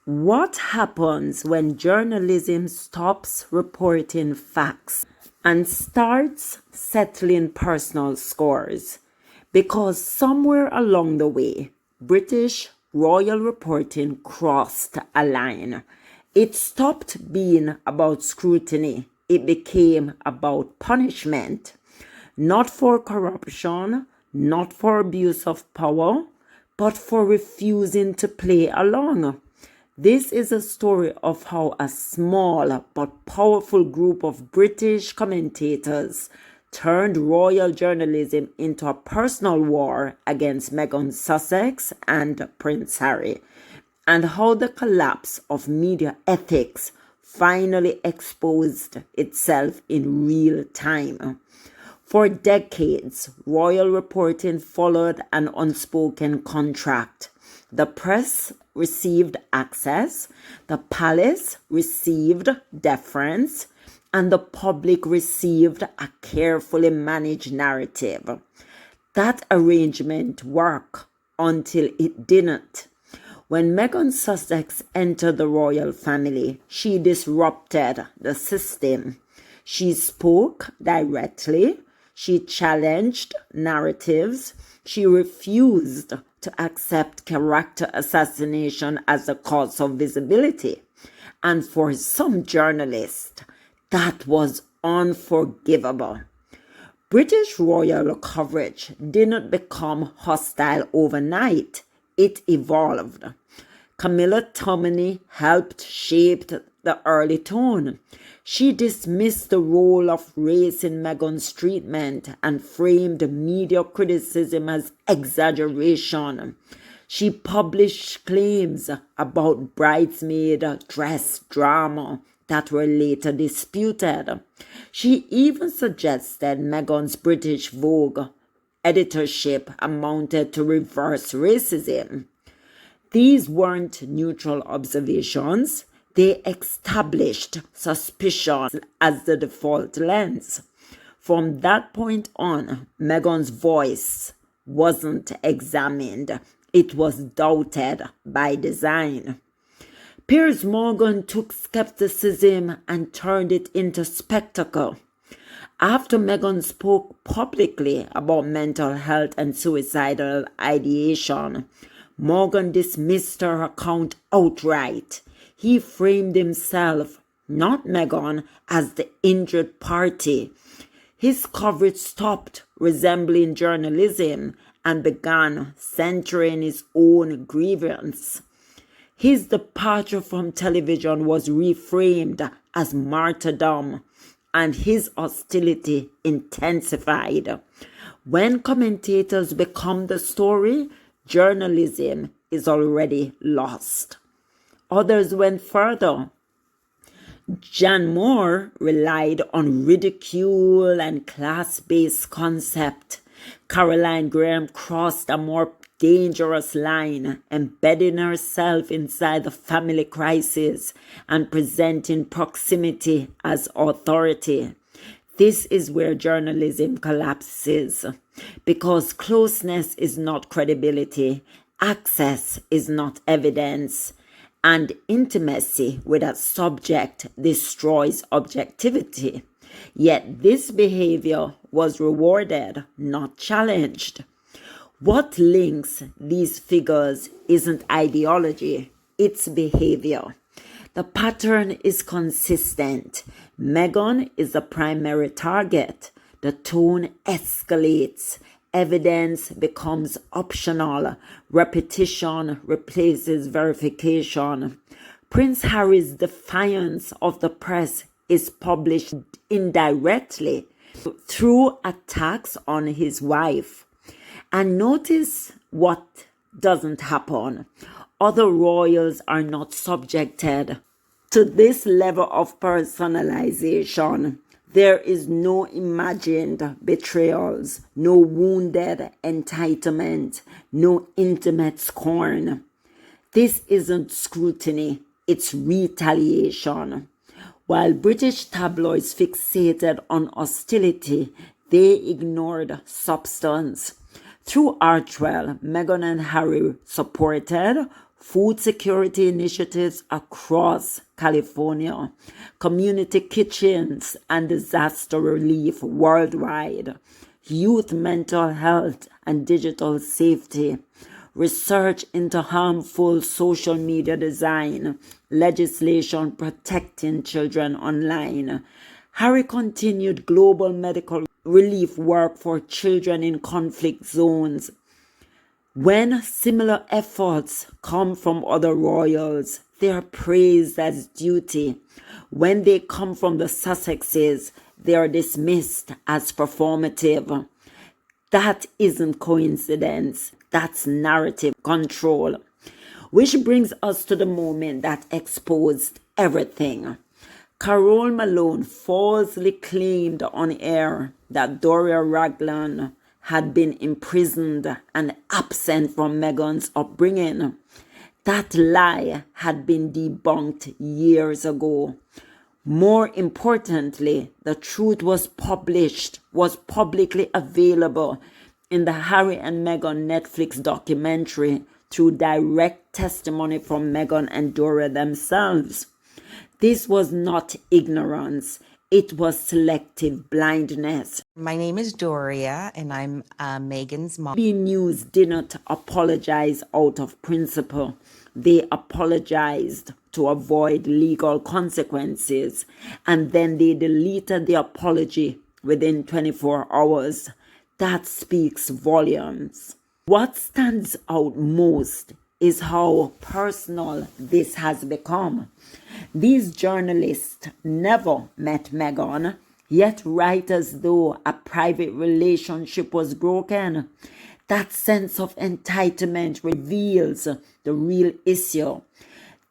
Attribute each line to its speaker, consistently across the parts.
Speaker 1: What happens when journalism stops reporting facts and starts settling personal scores? Because somewhere along the way, British royal reporting crossed a line. It stopped being about scrutiny. It became about punishment. Not for corruption, not for abuse of power, but for refusing to play along. This is a story of how a small but powerful group of British commentators turned royal journalism into a personal war against Meghan Sussex and Prince Harry, and how the collapse of media ethics finally exposed itself in real time. For decades, royal reporting followed an unspoken contract. The press received access, the palace received deference, and the public received a carefully managed narrative. That arrangement worked until it didn't. When Meghan Sussex entered the royal family, she disrupted the system. She spoke directly, she challenged narratives, she refused to accept character assassination as a cause of visibility. And for some journalists, that was unforgivable. British royal coverage didn't become hostile overnight. It evolved. Camilla Tominey helped shape the early tone. She dismissed the role of race in Meghan's treatment and framed media criticism as exaggeration. She published claims about bridesmaid dress drama that were later disputed. She even suggested Meghan's British Vogue editorship amounted to reverse racism. These weren't neutral observations. They established suspicion as the default lens. From that point on, Meghan's voice wasn't examined. It was doubted by design. Piers Morgan took skepticism and turned it into spectacle. After Meghan spoke publicly about mental health and suicidal ideation, Morgan dismissed her account outright. He framed himself, not Meghan, as the injured party. His coverage stopped resembling journalism and began centering his own grievance. His departure from television was reframed as martyrdom, and his hostility intensified. When commentators become the story, journalism is already lost. Others went further. Jan Moore relied on ridicule and class-based concept. Caroline Graham crossed a more dangerous line, embedding herself inside the family crisis and presenting proximity as authority. This is where journalism collapses, because closeness is not credibility, access is not evidence, and intimacy with a subject destroys objectivity. Yet this behavior was rewarded, not challenged. What links these figures isn't ideology, it's behavior. The pattern is consistent. Meghan is the primary target. The tone escalates. Evidence becomes optional. Repetition replaces verification. Prince Harry's defiance of the press is published indirectly through attacks on his wife. And notice what doesn't happen. Other royals are not subjected to this level of personalization. There is no imagined betrayals, no wounded entitlement, no intimate scorn. This isn't scrutiny, it's retaliation. While British tabloids fixated on hostility, they ignored substance. Through Archwell, Meghan and Harry supported, food security initiatives across California, community kitchens and disaster relief worldwide, youth mental health and digital safety, research into harmful social media design, legislation protecting children online. Harry continued global medical relief work for children in conflict zones. When similar efforts come from other royals, they are praised as duty. When they come from the Sussexes, they are dismissed as performative. That isn't coincidence. That's narrative control. Which brings us to the moment that exposed everything. Carol Malone falsely claimed on air that Doria Ragland had been imprisoned and absent from Meghan's upbringing. That lie had been debunked years ago. More importantly, the truth was publicly available in the Harry and Meghan Netflix documentary through direct testimony from Meghan and Doria themselves. This was not ignorance. It was selective blindness.
Speaker 2: My name is Doria, and I'm Meghan's mom.
Speaker 1: B News did not apologize out of principle. They apologized to avoid legal consequences, and then they deleted the apology within 24 hours. That speaks volumes. What stands out most is how personal this has become. These journalists never met Meghan, yet write as though a private relationship was broken. That sense of entitlement reveals the real issue.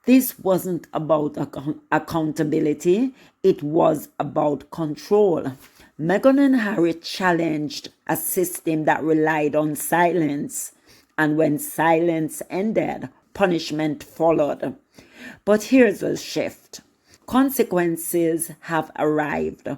Speaker 1: This wasn't about accountability, it was about control. Meghan and Harry challenged a system that relied on silence, and when silence ended, punishment followed. But here's the shift. Consequences have arrived.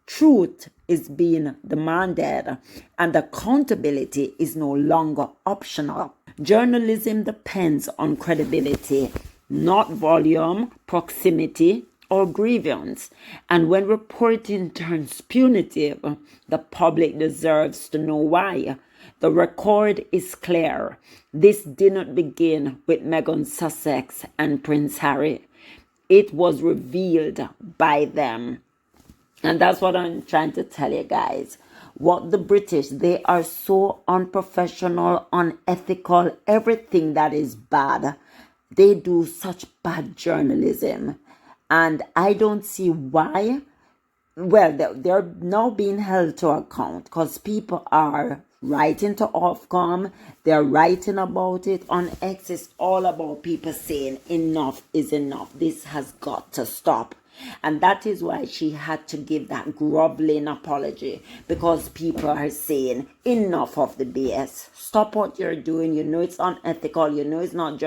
Speaker 1: Truth is being demanded, and accountability is no longer optional. Journalism depends on credibility, not volume, proximity, or grievance. And when reporting turns punitive, the public deserves to know why. The record is clear. This did not begin with Meghan Sussex and Prince Harry. It was revealed by them. And that's what I'm trying to tell you guys. What the British, they are so unprofessional, unethical, everything that is bad. They do such bad journalism. And I don't see why. Well, they're now being held to account because people are writing to Ofcom. They're writing about it on X. It's all about people saying enough is enough. This has got to stop. And that is why she had to give that groveling apology, because people are saying enough of the BS. Stop what you're doing. You know it's unethical. You know it's not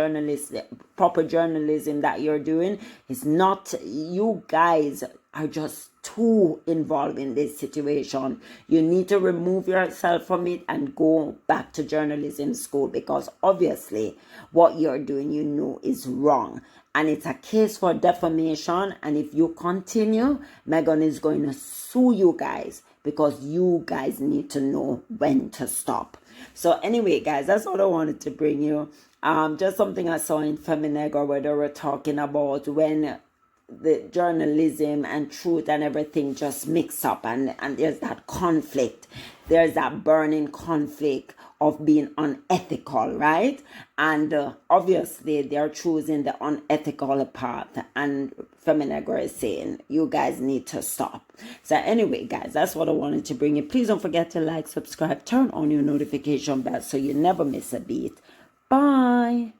Speaker 1: proper journalism that you're doing. It's not. You guys are just too involved in this situation. You need to remove yourself from it and go back to journalism school, because obviously what you're doing, you know, is wrong. And it's a case for defamation. And if you continue, Meghan is going to sue you guys, because you guys need to know when to stop. So anyway, guys, that's what I wanted to bring you. Just something I saw in Feminegro where they were talking about when the journalism and truth and everything just mix up, and there's that conflict. There's that burning conflict of being unethical, right? And obviously they're choosing the unethical path, and Feminegro is saying you guys need to stop. So anyway, guys, that's what I wanted to bring you. Please don't forget to like, subscribe, turn on your notification bell so you never miss a beat. Bye.